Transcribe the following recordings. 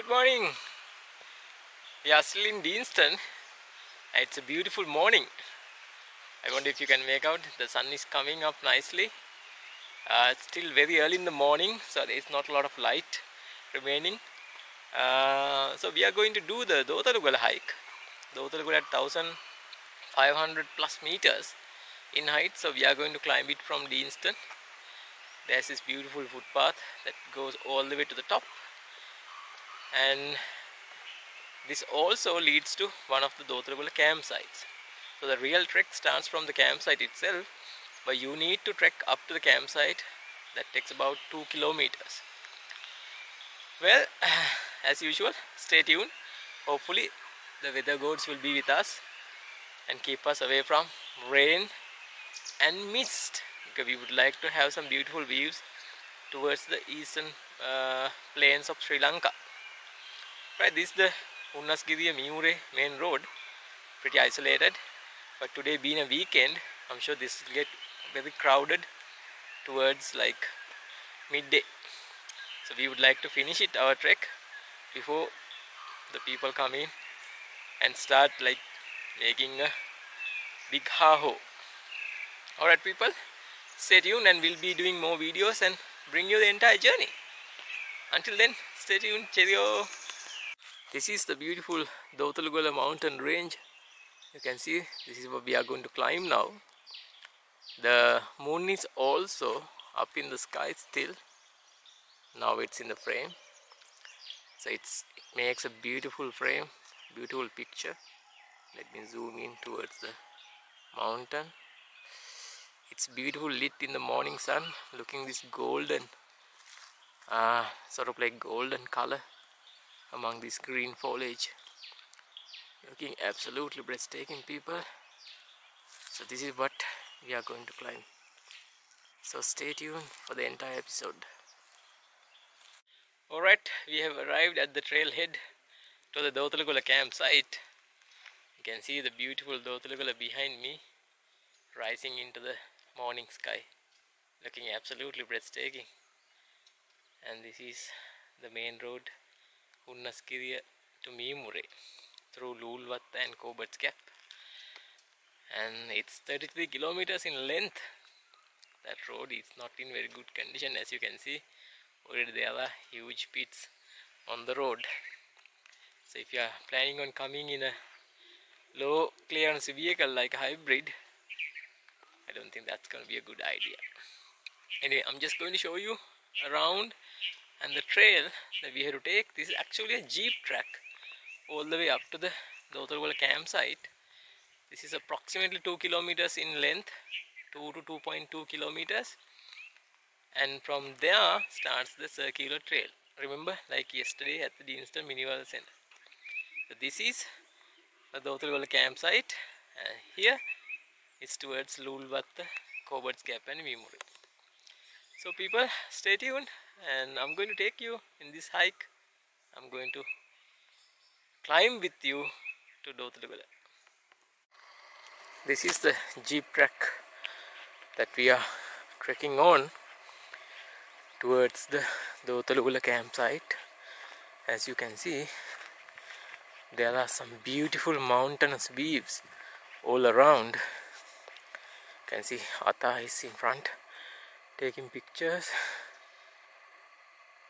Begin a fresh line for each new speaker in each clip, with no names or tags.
Good morning. We are still in Deanston. It's a beautiful morning. I wonder if you can make out the sun is coming up nicely. It's still very early in the morning, so there is not a lot of light remaining. So we are going to do the Dothalugala hike. Dothalugala at 1500 plus meters in height, so we are going to climb it from Deanston. There's this beautiful footpath that goes all the way to the top, and this also leads to one of the Dothalugala campsites. So the real trek starts from the campsite itself, but you need to trek up to the campsite. That takes about 2 kilometers. Well, as usual, stay tuned. Hopefully the weather gods will be with us and keep us away from rain and mist, because we would like to have some beautiful views towards the eastern plains of Sri Lanka. Right, this is the Hunnasgiriya main road, pretty isolated, but today being a weekend, I'm sure this will get very crowded towards like midday. So we would like to finish our trek before the people come in and start like making a big ha-ho. Alright people, stay tuned and we'll be doing more videos and bring you the entire journey. Until then, stay tuned. Cheerio! This is the beautiful Dothalugala Mountain range. You can see this is what we are going to climb now. The moon is also up in the sky still. Now it's in the frame. So it makes a beautiful frame, beautiful picture. Let me zoom in towards the mountain. It's beautiful lit in the morning sun, looking this golden, sort of like golden color among this green foliage. Looking absolutely breathtaking, people. So this is what we are going to climb. So stay tuned for the entire episode. Alright, we have arrived at the trailhead to the Dothalugala campsite. You can see the beautiful Dothalugala behind me, rising into the morning sky, looking absolutely breathtaking. And this is the main road, Hunnasgiriya to Meemure, through Lulwatta and Cobert's Gap, and it's 33 kilometers in length. That road is not in very good condition, as you can see. Already there are huge pits on the road. So if you are planning on coming in a low clearance vehicle like a hybrid, I don't think that's going to be a good idea. Anyway, I'm just going to show you around, and the trail that we have to take, this is actually a jeep track all the way up to the Dothalugala campsite. This is approximately 2 kilometers in length, 2 to 2.2 kilometers, and from there starts the circular trail. Remember, like yesterday at the Deanston Minival Center. So this is the Dothalugala campsite, and here it's towards Lulwatta, Cobert's Gap and Meemure. So people, stay tuned, and I'm going to take you in this hike. I'm going to climb with you to Dothalugala. This is the jeep track that we are trekking on towards the Dothalugala campsite. As you can see, there are some beautiful mountainous views all around. You can see Ata is in front taking pictures.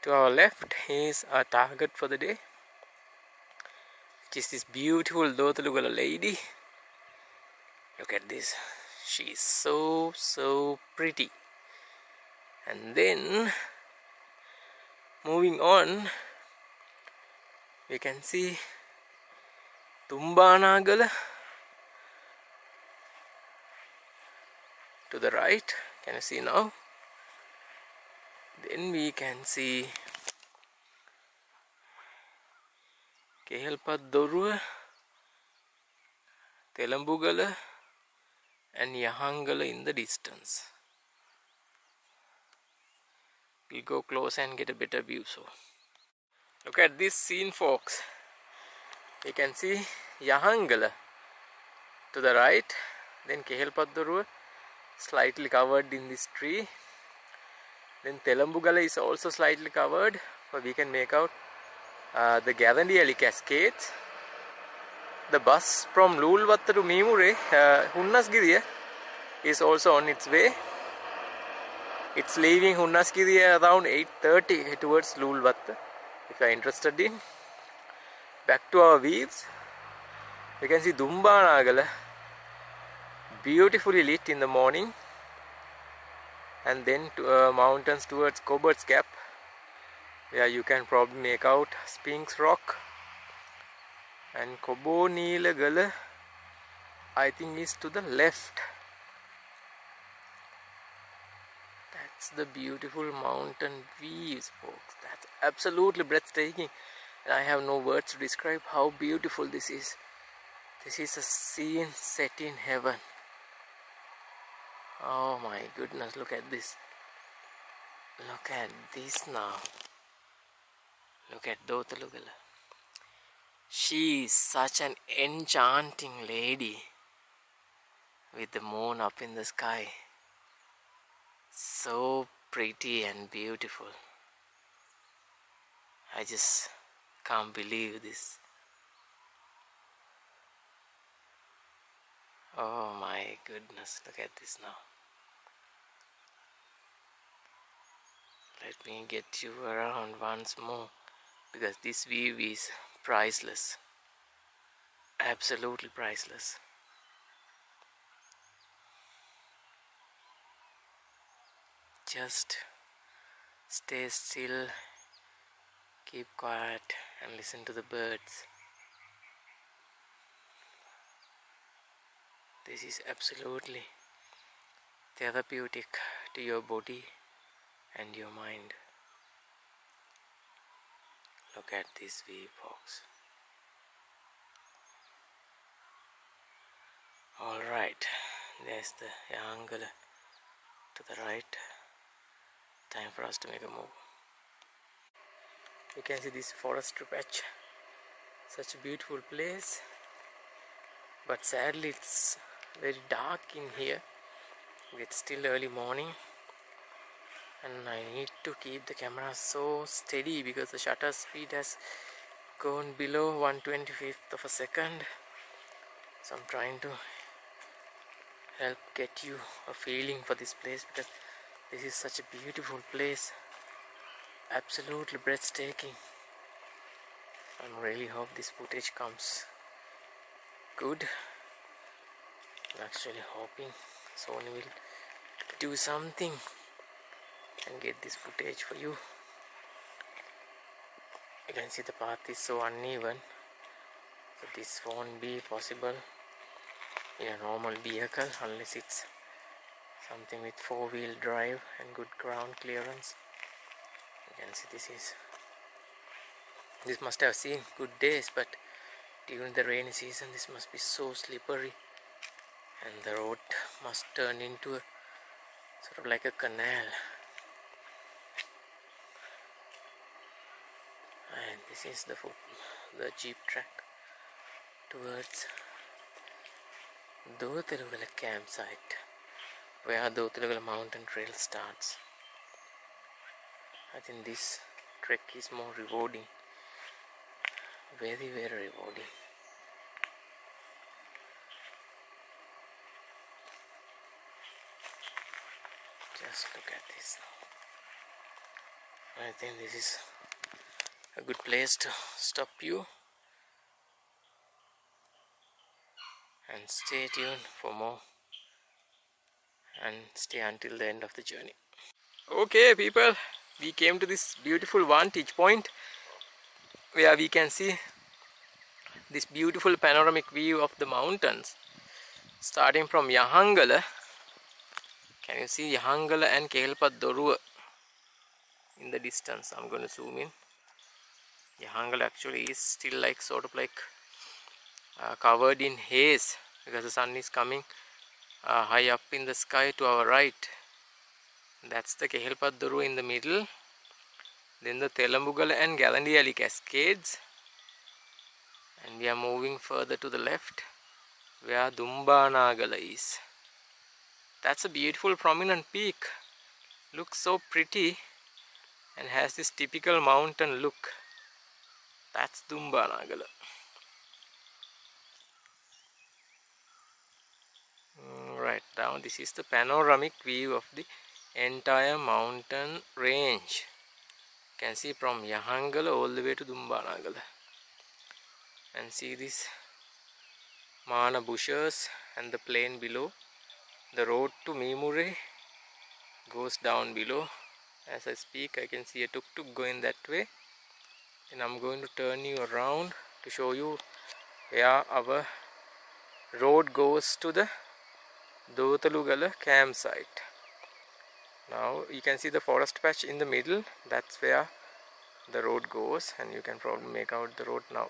To our left is our target for the day, which is this beautiful Dothalugala lady. Look at this, she is so pretty. And then moving on, we can see Tumbanagala to the right. Can you see now? Then we can see Kehelpadoruwa, Telambugala and Yahangala in the distance. We'll go close and get a better view. So look at this scene, folks. You can see Yahangala to the right, then Kehelpadoruwa slightly covered in this tree. Then Telambugala is also slightly covered, but we can make out the Gallandiali Cascades. The bus from Lulwatta to Mimure, Hunnasgiriya, is also on its way. It's leaving Hunnasgiriya around 8:30 towards Lulwatta. If you are interested in. Back to our views. You can see Dumbanagala beautifully lit in the morning, and then to, mountains towards Cobbert's Gap, where you can probably make out Spinks Rock, and Kobonilagala I think is to the left. That's the beautiful mountain views, folks. That's absolutely breathtaking, and I have no words to describe how beautiful this is. This is a scene set in heaven. Oh my goodness, look at this. Look at this now. Look at Dothalugala. She is such an enchanting lady with the moon up in the sky. So pretty and beautiful. I just can't believe this. Oh my goodness, look at this now. Let me get you around once more, because this view is priceless. Absolutely priceless. Just stay still, keep quiet and listen to the birds. This is absolutely therapeutic to your body and your mind. Look at this view, folks. Alright, there's the Yahangala to the right. Time for us to make a move. You can see this forestry patch. Such a beautiful place. But sadly it's very dark in here. It's still early morning, and I need to keep the camera so steady because the shutter speed has gone below 1/25th of a second. So I'm trying to help get you a feeling for this place, because this is such a beautiful place. Absolutely breathtaking. I really hope this footage comes good. I'm actually hoping Sony will do something and get this footage for you. You can see the path is so uneven, so this won't be possible in a normal vehicle unless it's something with 4-wheel drive and good ground clearance. You can see this must have seen good days, but during the rainy season this must be so slippery, and the road must turn into a sort of like a canal. And this is the jeep track towards Dothalugala campsite, where Dothalugala Mountain trail starts. I think this trek is more rewarding. Very, very rewarding. Just look at this now. I think this is a good place to stop you and stay tuned for more, and stay until the end of the journey. Okay people, we came to this beautiful vantage point where we can see this beautiful panoramic view of the mountains starting from Yahangala. Can you see Yahangala and Kehalpatdoruwa in the distance? I'm going to zoom in. Yahangala actually is still like sort of like covered in haze because the sun is coming high up in the sky to our right. That's the Kehalpatdoruwa in the middle. Then the Telambugala and Gallandiali Cascades, and we are moving further to the left where Dumbanagala is. That's a beautiful prominent peak. Looks so pretty and has this typical mountain look. That's Dumbanagala. Right now, this is the panoramic view of the entire mountain range. You can see from Yahangala all the way to Dumbanagala. And see this Mana bushes and the plain below. The road to Mimure goes down below. As I speak, I can see a tuk-tuk going that way. And I'm going to turn you around to show you where our road goes to the Dothalugala campsite. Now you can see the forest patch in the middle. That's where the road goes, and you can probably make out the road now.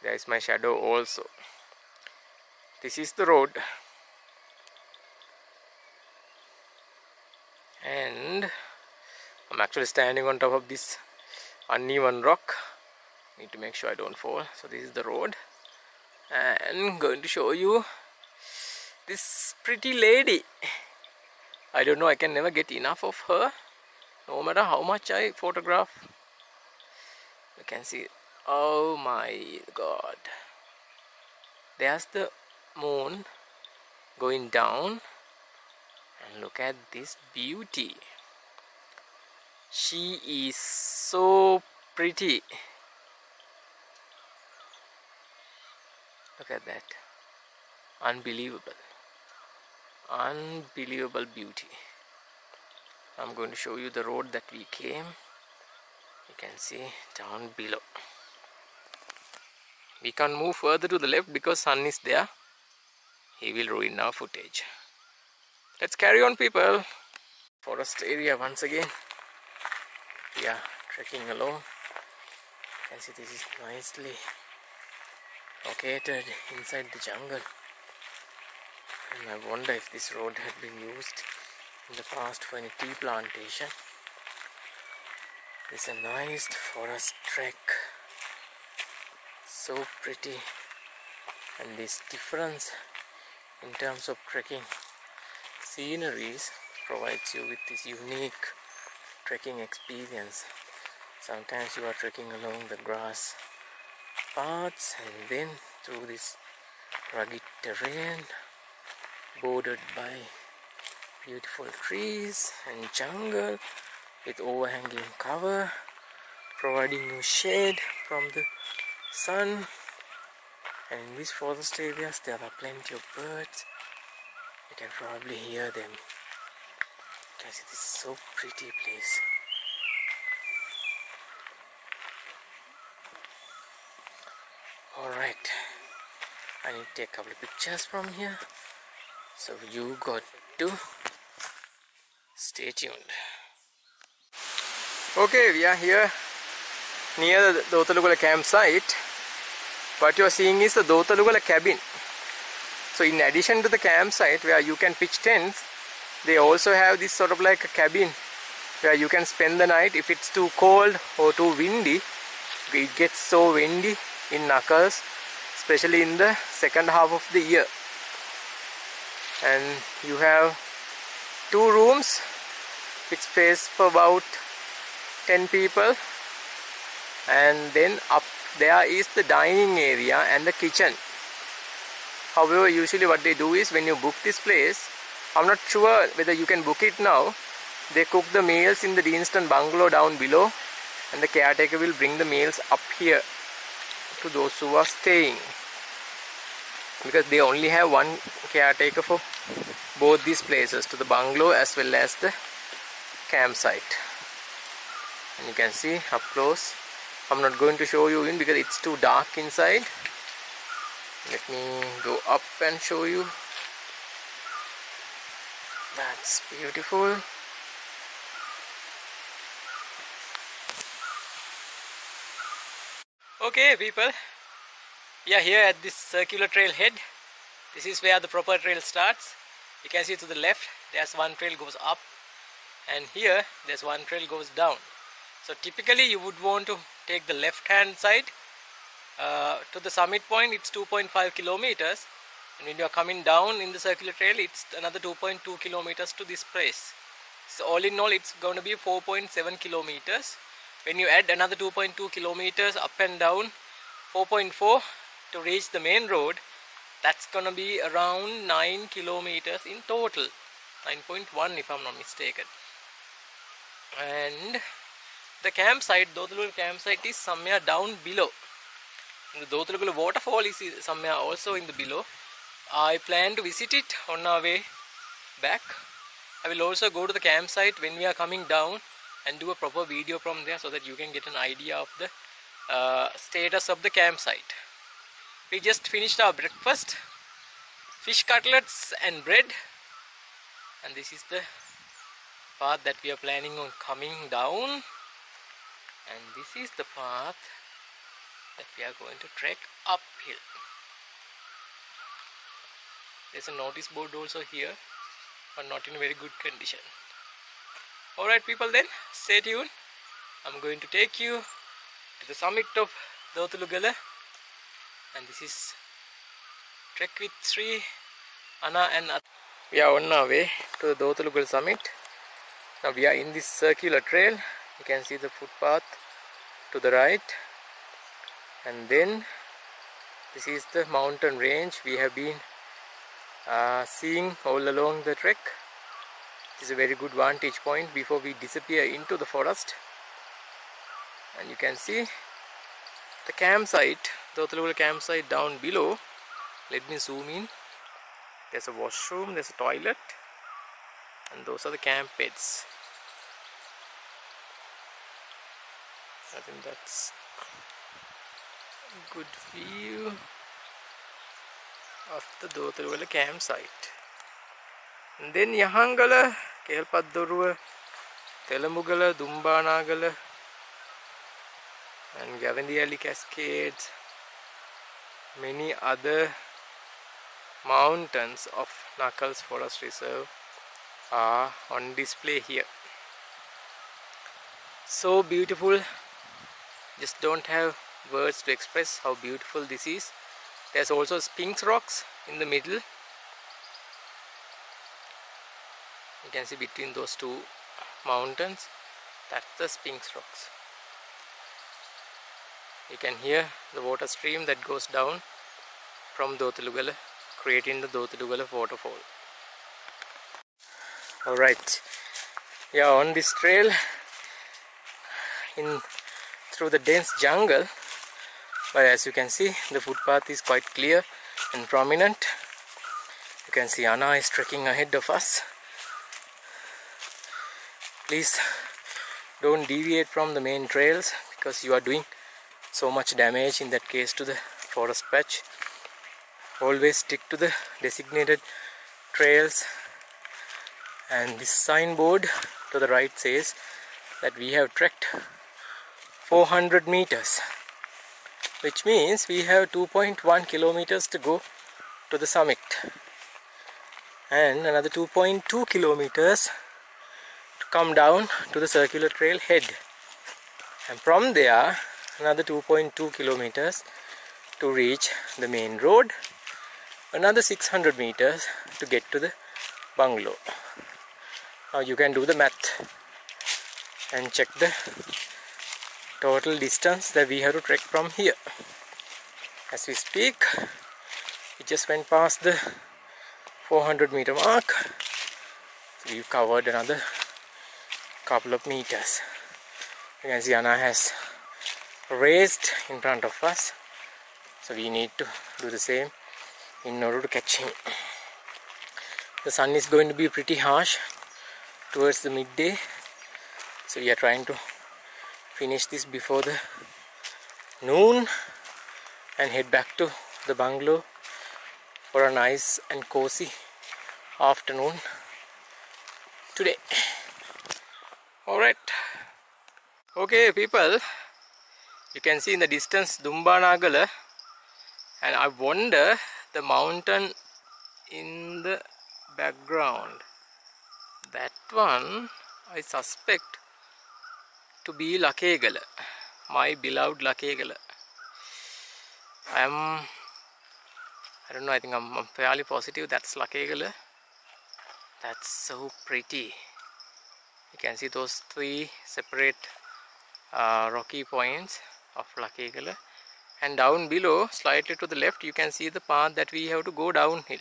There is my shadow also. This is the road. And I'm actually standing on top of this uneven rock. Need to make sure I don't fall. So this is the road, and I'm going to show you this pretty lady. I don't know, I can never get enough of her, no matter how much I photograph. You can see, oh my god, there's the moon going down, and look at this beauty. She is so pretty. Look at that. Unbelievable. Unbelievable beauty. I'm going to show you the road that we came. You can see down below. We can't move further to the left because sun is there. He will ruin our footage. Let's carry on, people. Forest area once again. We are trekking along. You can see this is nicely located inside the jungle. And I wonder if this road had been used in the past for any tea plantation. It's a nice forest trek. So pretty. And this difference in terms of trekking sceneries provides you with this unique trekking experience. Sometimes you are trekking along the grass paths and then through this rugged terrain bordered by beautiful trees and jungle with overhanging cover providing you shade from the sun. And in these forest areas there are plenty of birds. You can probably hear them. You can see this is so pretty place. Alright, I need to take a couple of pictures from here, so you got to stay tuned. Okay, we are here near the Dothalugala campsite. What you are seeing is the Dothalugala cabin. So in addition to the campsite where you can pitch tents, they also have this sort of like a cabin where you can spend the night. If it's too cold or too windy, it gets so windy in Kuckles, especially in the second half of the year. And you have 2 rooms with space for about 10 people, and then up there is the dining area and the kitchen. However, usually what they do is when you book this place, I'm not sure whether you can book it now, they cook the meals in the Deanston bungalow down below, and the caretaker will bring the meals up here to those who are staying, because they only have one caretaker for both these places, to the bungalow as well as the campsite. And you can see up close. I'm not going to show you in because it's too dark inside. Let me go up and show you. That's beautiful. Okay, people, we are here at this circular trailhead. This is where the proper trail starts. You can see to the left there's one trail goes up, and here there's one trail goes down. So typically you would want to take the left hand side to the summit point. It's 2.5 kilometers, and when you are coming down in the circular trail, it's another 2.2 kilometers to this place. So all in all, it's going to be 4.7 kilometers. when you add another 2.2 kilometers up and down, 4.4 to reach the main road, that's gonna be around 9 kilometers in total, 9.1 if I'm not mistaken. And the campsite, Dothalugala campsite, is somewhere down below. The Dothalugala waterfall is somewhere also in the below. I plan to visit it on our way back. I will also go to the campsite when we are coming down and do a proper video from there, so that you can get an idea of the status of the campsite. We just finished our breakfast, fish cutlets and bread, and this is the path that we are planning on coming down, and this is the path that we are going to trek uphill. There's a notice board also here, but not in very good condition. Alright people, then stay tuned. I'm going to take you to the summit of Dothalugala, and this is Trek with Sri, Anna and At. We are on our way to the Dothalugala summit. Now we are in this circular trail. You can see the footpath to the right, and then this is the mountain range we have been seeing all along the trek. This is a very good vantage point before we disappear into the forest. And you can see the campsite, Dothalugala campsite down below. Let me zoom in. There's a washroom, there's a toilet, and those are the camp beds. I think that's a good view of the Dothalugala campsite. And then Yahangala, Kelpaddoruwa, Telamugala, Dumbanagala, and Gavandiyali Cascades, many other mountains of Kuckles Forest Reserve are on display here. So beautiful, just don't have words to express how beautiful this is. There's also Sphinx rocks in the middle. You can see between those two mountains, that's the Sphinx rocks. You can hear the water stream that goes down from Dothalugala, creating the Dothalugala waterfall. Alright, we are on this trail through the dense jungle, but as you can see, the footpath is quite clear and prominent. You can see Anna is trekking ahead of us. Please don't deviate from the main trails, because you are doing so much damage in that case to the forest patch. Always stick to the designated trails. And this signboard to the right says that we have trekked 400 meters, which means we have 2.1 kilometers to go to the summit, and another 2.2 kilometers to come down to the circular trail head, and from there another 2.2 kilometers to reach the main road, another 600 meters to get to the bungalow. Now you can do the math and check the total distance that we have to trek from here. As we speak, we just went past the 400 meter mark, so we've covered another couple of meters. You can see Anna has raced in front of us, so we need to do the same in order to catch him. The sun is going to be pretty harsh towards the midday, so we are trying to finish this before the noon and head back to the bungalow for a nice and cozy afternoon today. Alright, okay people, you can see in the distance Dumbanagala, and I wonder the mountain in the background, that one I suspect to be Lakegala, my beloved Lakegala. I don't know, I think I'm fairly positive that's Lakegala. That's so pretty. You can see those three separate rocky points of Lakegala, and down below slightly to the left you can see the path that we have to go downhill,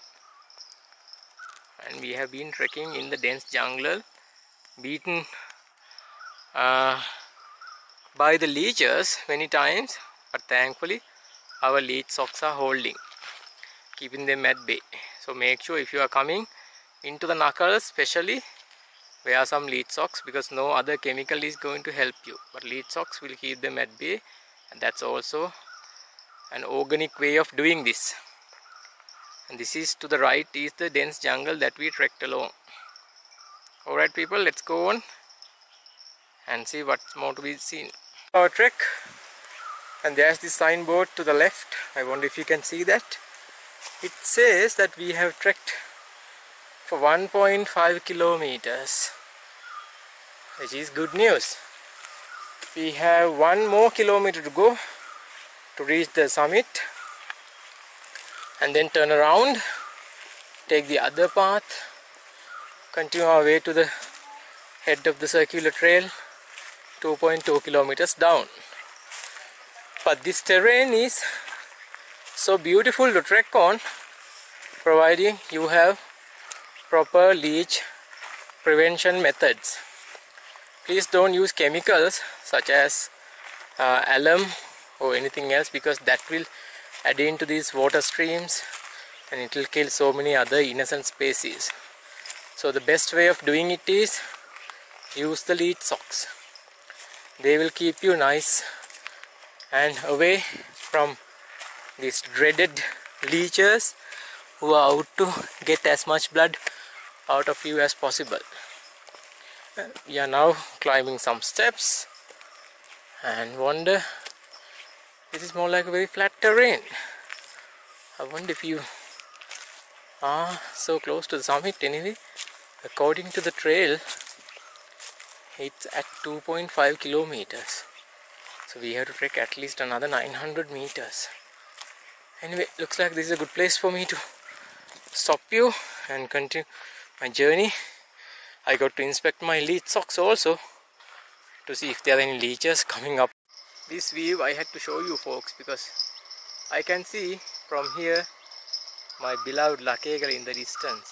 and we have been trekking in the dense jungle, beaten by the leeches many times, but thankfully our leech socks are holding, keeping them at bay. So make sure if you are coming into the knuckles especially, wear some leech socks, because no other chemical is going to help you, but leech socks will keep them at bay, and that's also an organic way of doing this. And this is to the right is the dense jungle that we trekked along. Alright people, let's go on and see what's more to be seen. Our trek, and there's the signboard to the left. I wonder if you can see that. It says that we have trekked for 1.5 kilometers, which is good news. We have 1 more kilometer to go to reach the summit, and then turn around, take the other path, continue our way to the head of the circular trail, 2.2 kilometers down. But this terrain is so beautiful to trek on, providing you have proper leech prevention methods. Please don't use chemicals such as alum or anything else, because that will add into these water streams and it will kill so many other innocent species. So the best way of doing it is use the leech socks. They will keep you nice and away from these dreaded leeches who are out to get as much blood out of you as possible. We are now climbing some steps and wonder, this is more like a very flat terrain. I wonder if you are so close to the summit. Anyway, according to the trail, it's at 2.5 kilometers. So we have to trek at least another 900 meters. Anyway, looks like this is a good place for me to stop you and continue my journey. I got to inspect my leech socks also to see if there are any leeches coming up. This view I had to show you folks, because I can see from here my beloved Lakegala in the distance.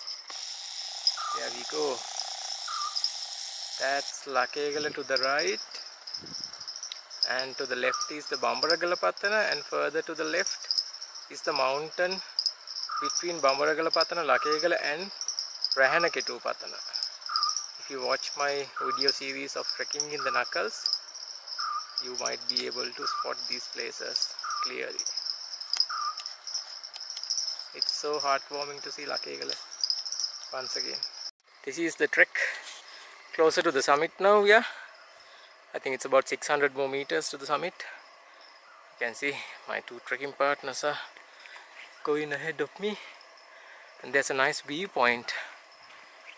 There we go. That's Lakegala to the right, and to the left is the Bambaragala Patana, and further to the left is the mountain between Bambaragala Patana, Lakegala and Rahanaketu Patana. If you watch my video series of trekking in the knuckles, you might be able to spot these places clearly. It's so heartwarming to see Lakegala once again. This is the trek closer to the summit now. Yeah, I think it's about 600 more meters to the summit. You can see my two trekking partners are going ahead of me, and there's a nice viewpoint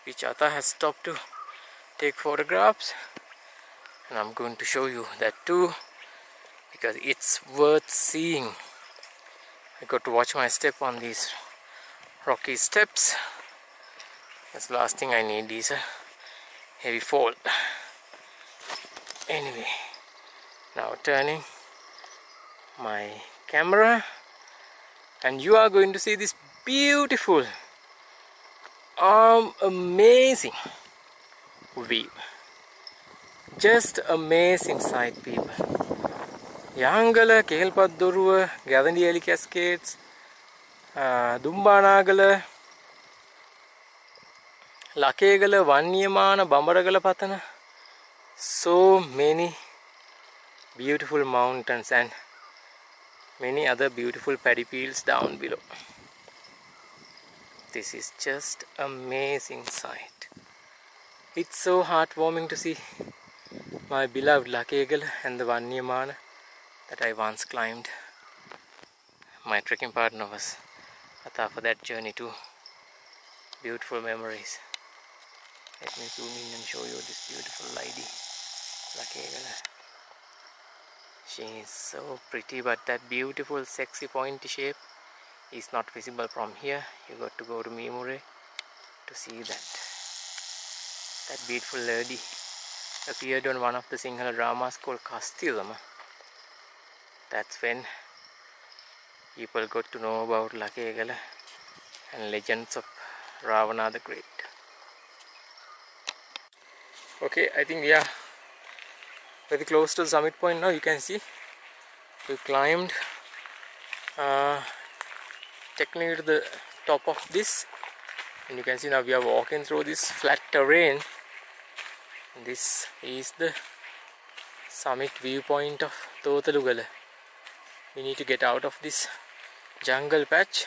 which Ata has stopped to take photographs, and I'm going to show you that too, because it's worth seeing. I got to watch my step on these rocky steps. That's the last thing I need is a heavy fall. Anyway, now turning my camera, and you are going to see this beautiful, amazing view. Just amazing sight, people. Yangala, Kehelpadduruwa, Gavandiyali Cascades, Dumbanagala, Lakegala, Vanniyamana, Bambaragala Patana. So many beautiful mountains and many other beautiful paddy fields down below. This is just amazing sight. It's so heartwarming to see my beloved Lakegala and the Vanniyamana that I once climbed. My trekking partner was Ata for that journey too. Beautiful memories. Let me zoom in and show you this beautiful lady, Lakegala. She is so pretty, but that beautiful sexy pointy shape is not visible from here. You got to go to Mimure to see that beautiful lady appeared on one of the Sinhala dramas called Kastilama. That's when people got to know about Lakegala and legends of Ravana the Great. Okay, I think we are very close to the summit point now. You can see we climbed technically to the top of this, and you can see now we are walking through this flat terrain. And this is the summit viewpoint of Dothalugala. We need to get out of this jungle patch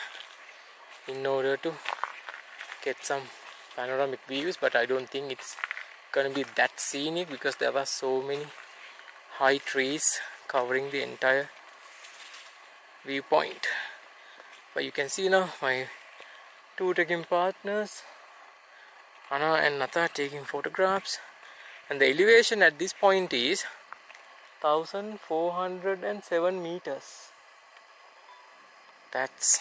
in order to get some panoramic views, but I don't think it's gonna be that scenic because there were so many high trees covering the entire viewpoint. But you can see now my two trekking partners, Anna and Natha, taking photographs, and the elevation at this point is 1407 meters. That's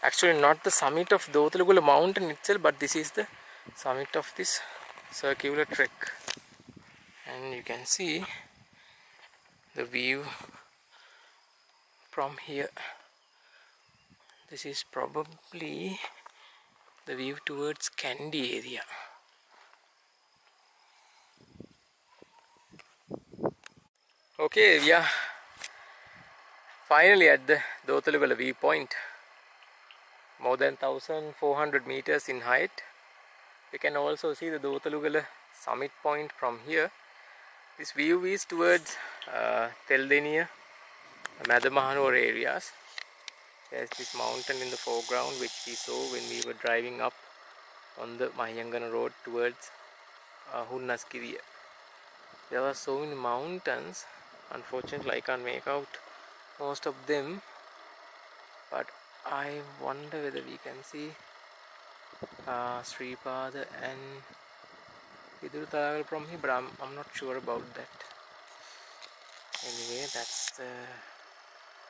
actually not the summit of Dothalugala Mountain itself, but this is the summit of this circular trek. And you can see the view from here. This is probably the view towards Kandy area. Okay, we are finally at the Dothalugala viewpoint. More than 1400 meters in height. You can also see the Dothalugala summit point from here. This view is towards Teldeniya, Medamahanuwara areas. There's this mountain in the foreground which we saw when we were driving up on the Mahiyangana road towards Hunnasgiriya. There were so many mountains. Unfortunately, I can't make out most of them, but I wonder whether we can see Sripada and Viduruthagal from here, but I'm not sure about that. Anyway, that's the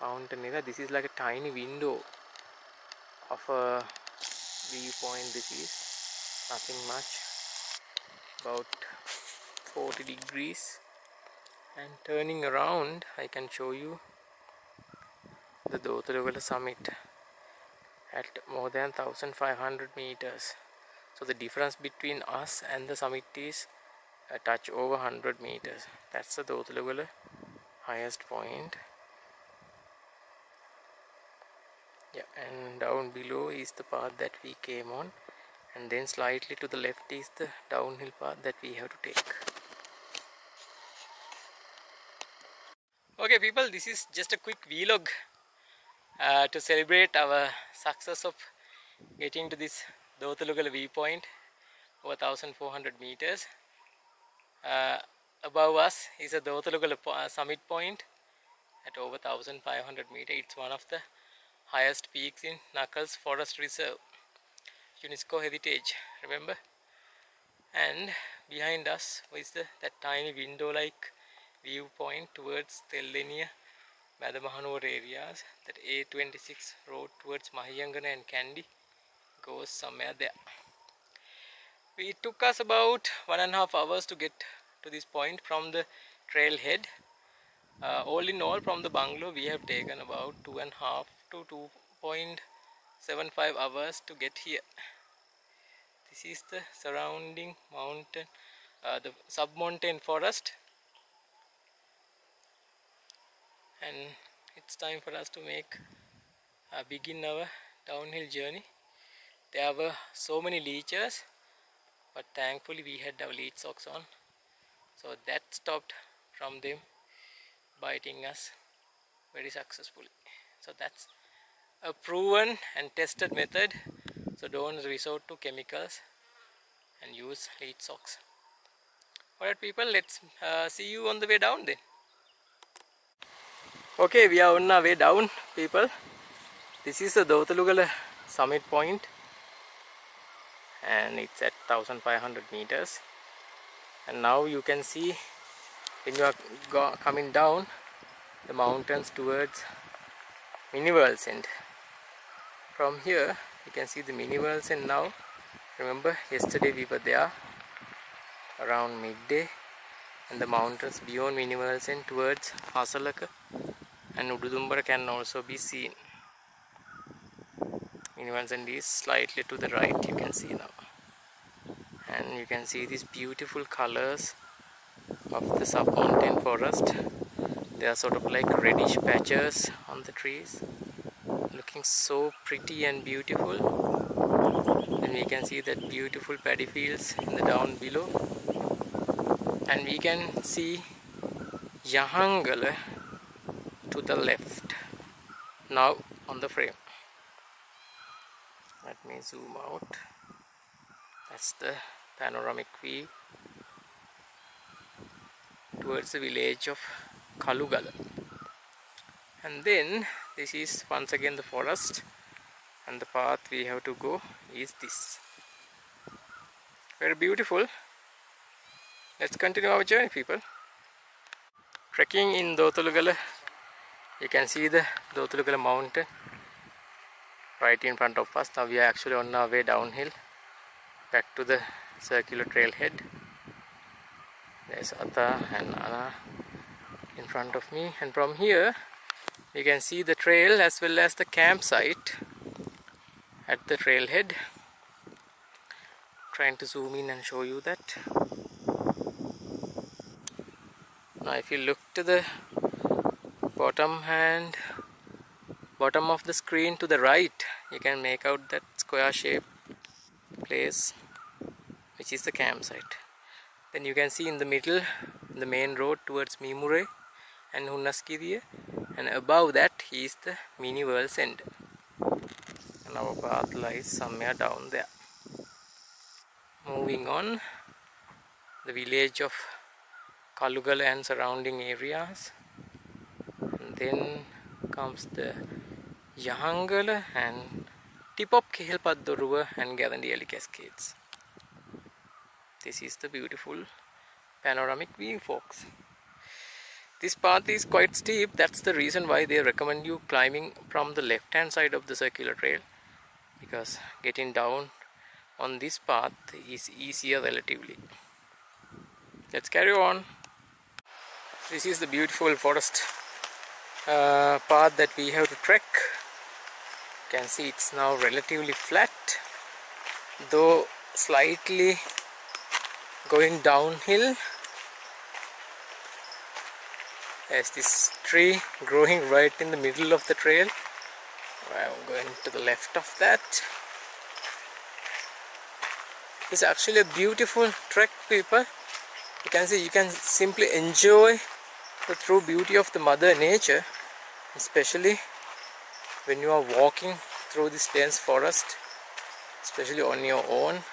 mountain area. This is like a tiny window of a viewpoint. This is nothing much, about 40 degrees, and turning around I can show you the Dothalugala summit at more than 1500 meters. So the difference between us and the summit is a touch over 100 meters. That's the Dothalugala highest point. Yeah, and down below is the path that we came on, and then slightly to the left is the downhill path that we have to take. Okay people, this is just a quick vlog to celebrate our success of getting to this Dothalugala viewpoint over 1400 meters. Above us is a Dothalugala summit point at over 1500 meters. It's one of the highest peaks in Kuckles Forest Reserve, UNESCO heritage, remember? And behind us is that tiny window like viewpoint towards Teldeniya, Medamahanuwara areas. That A26 road towards Mahiyangana and Kandy goes somewhere there. It took us about 1.5 hours to get to this point from the trailhead. All in all, from the bungalow we have taken about 2.5 to 2.75 hours to get here. This is the surrounding mountain, the sub-montane forest, and it's time for us to begin our downhill journey. There were so many leeches, but thankfully we had our leech socks on, so that stopped from them biting us very successfully. So that's a proven and tested method, so don't resort to chemicals and use leech socks. Alright people, let's see you on the way down then. Okay, we are on our way down people. This is the Dothalugala summit point, and it's at 1500 meters. And now you can see when you are coming down the mountains towards Mini World End. From here you can see the Mini World End now. Remember, yesterday we were there around midday and the mountains beyond Miniversen towards Hasalaka and Ududumbara can also be seen. Miniversen is slightly to the right, you can see now. And you can see these beautiful colors of the sub-mountain forest. They are sort of like reddish patches on the trees, looking so pretty and beautiful. And we can see that beautiful paddy fields in the down below. And we can see Yahangala to the left now on the frame. Let me zoom out. That's the panoramic view towards the village of Kalugala. And then this is once again the forest, and the path we have to go is this. Very beautiful. Let's continue our journey, people. Trekking in Dothalugala, you can see the Dothalugala Mountain right in front of us. Now we are actually on our way downhill back to the circular trailhead. There's Ata and Anna in front of me, and from here you can see the trail as well as the campsite at the trailhead. Trying to zoom in and show you that. Now if you look to the bottom of the screen to the right, you can make out that square shaped place which is the campsite. Then you can see in the middle the main road towards Mimure and Hunnasgiriya, and above that is the mini world center, and our path lies somewhere down there. Moving on, the village of Kalugala and surrounding areas, and then comes the Yahangala and tip of Kehelpaddoruwa and Galandiali Cascades. This is the beautiful panoramic view, folks. This path is quite steep. That's the reason why they recommend you climbing from the left hand side of the circular trail, because getting down on this path is easier relatively. Let's carry on. This is the beautiful forest path that we have to trek. You can see it's now relatively flat, though slightly going downhill. There's this tree growing right in the middle of the trail. I'm going to the left of that. It's actually a beautiful trek, people. You can see, you can simply enjoy the true beauty of the mother nature, especially when you are walking through this dense forest, especially on your own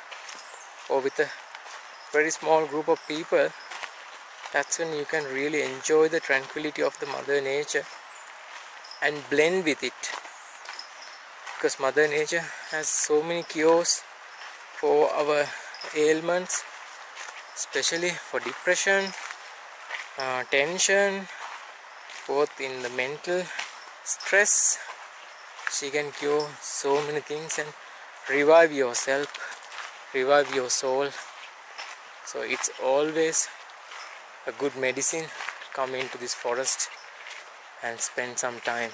or with a very small group of people. That's when you can really enjoy the tranquility of the mother nature and blend with it, because mother nature has so many cures for our ailments, especially for depression, tension, both in the mental stress. She can cure so many things and revive yourself, revive your soul. So it's always a good medicine to come into this forest and spend some time.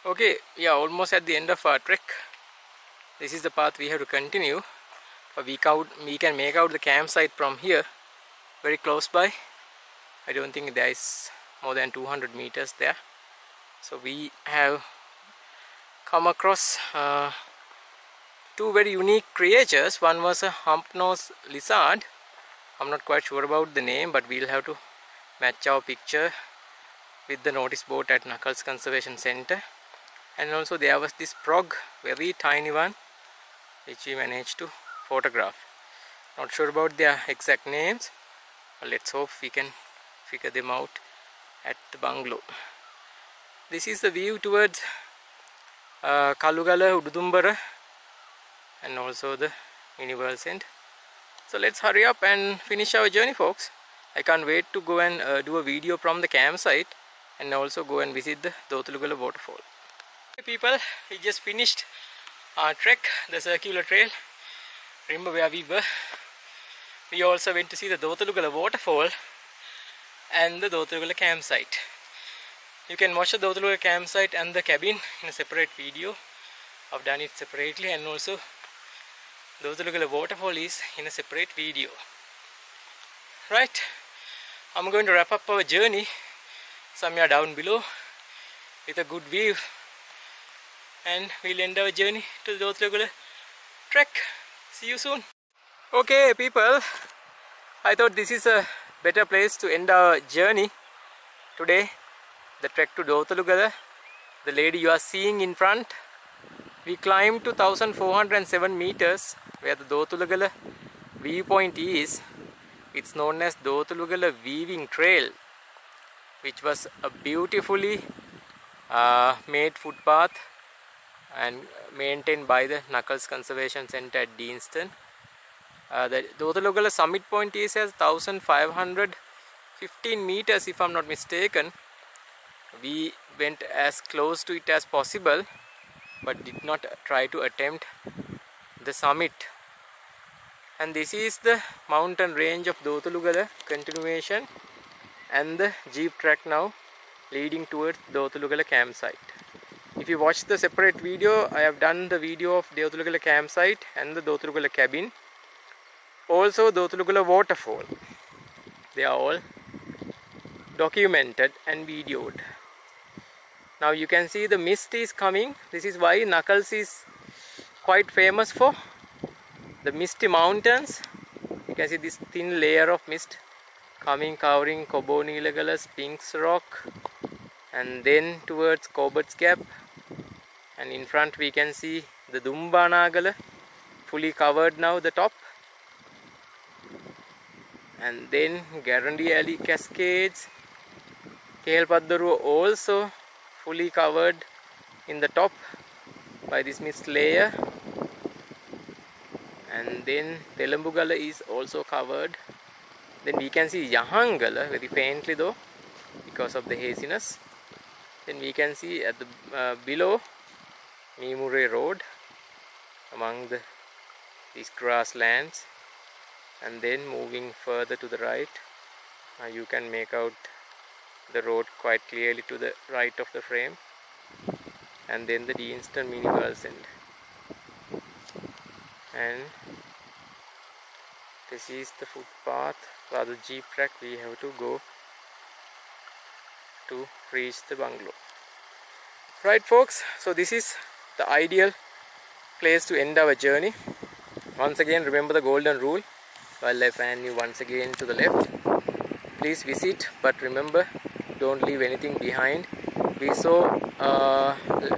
Okay, we are almost at the end of our trek. This is the path we have to continue. But we can make out the campsite from here, very close by. I don't think there is more than 200 meters there. So we have come across two very unique creatures. One was a hump-nosed lizard. I'm not quite sure about the name, but we'll have to match our picture with the notice board at Kuckles Conservation Centre. And also there was this frog, very tiny one, which we managed to photograph. Not sure about their exact names, but let's hope we can figure them out at the bungalow. This is the view towards Kalugala, Ududumbara, and also the mini world center. So let's hurry up and finish our journey, folks. I can't wait to go and do a video from the campsite and also go and visit the Dothalugala waterfall. Hey people, we just finished our trek, the circular trail. Remember where we were? We also went to see the Dothalugala waterfall, and the Dothalugala campsite. You can watch the Dothalugala campsite and the cabin in a separate video. I've done it separately, and also Dothalugala waterfall is in a separate video. Right, I'm going to wrap up our journey somewhere down below with a good view, and we'll end our journey to the Dothalugala trek. See you soon. Okay people, I thought this is a better place to end our journey today. The trek to Dothalugala, the lady you are seeing in front. We climbed to 1407 meters where the Dothalugala viewpoint is. It's known as Dothalugala Weaving Trail, which was a beautifully made footpath and maintained by the Kuckles Conservation Centre at Deanston. The Dothalugala summit point is as 1515 meters if I'm not mistaken. We went as close to it as possible but did not try to attempt the summit. And this is the mountain range of Dothalugala continuation and the jeep track now leading towards Dothalugala campsite. If you watch the separate video, I have done the video of Dothalugala campsite and the Dothalugala cabin. Also Dothalugala waterfall. They are all documented and videoed. Now you can see the mist is coming. This is why Kuckles is quite famous for the misty mountains. You can see this thin layer of mist coming, covering Kobo Nilagala, Sphinx Rock, and then towards Cobbett's Gap. And in front we can see the Dumbanagala, fully covered now, the top. And then Guarantee Alley Cascades, Kehalpaddaruwa also fully covered in the top by this mist layer. And then Telambugala is also covered. Then we can see Yahangala very faintly though because of the haziness. Then we can see at the below Meemure Road among these grasslands. And then moving further to the right, you can make out the road quite clearly to the right of the frame. And then the Deanston mini world center. And this is the footpath, rather jeep track we have to go to reach the bungalow. Right folks, so this is the ideal place to end our journey. Once again remember the golden rule while I fan you once again to the left. Please visit, but remember, don't leave anything behind. We saw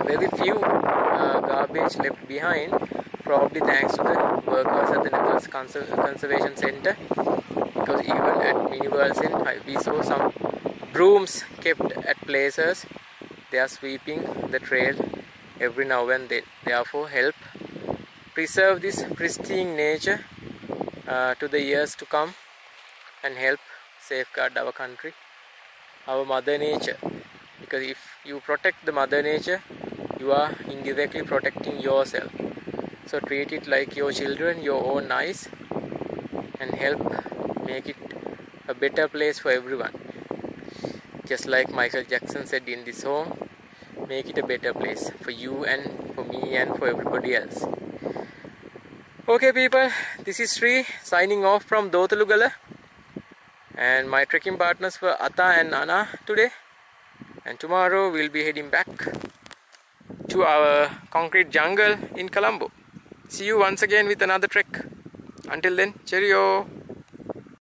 very few garbage left behind, probably thanks to the workers at the Kuckles Conservation Centre, because even at Mini World Centre we saw some brooms kept at places. They are sweeping the trail every now and then. Therefore help preserve this pristine nature to the years to come and help safeguard our country, our mother nature. Because if you protect the mother nature, you are indirectly protecting yourself. So treat it like your children, your own eyes, and help make it a better place for everyone. Just like Michael Jackson said in this song, make it a better place for you and for me and for everybody else. Okay people, this is Sri signing off from Dothalugala, and my trekking partners were Ata and Nana today. And tomorrow we'll be heading back to our concrete jungle in Colombo. See you once again with another trek. Until then, cheerio!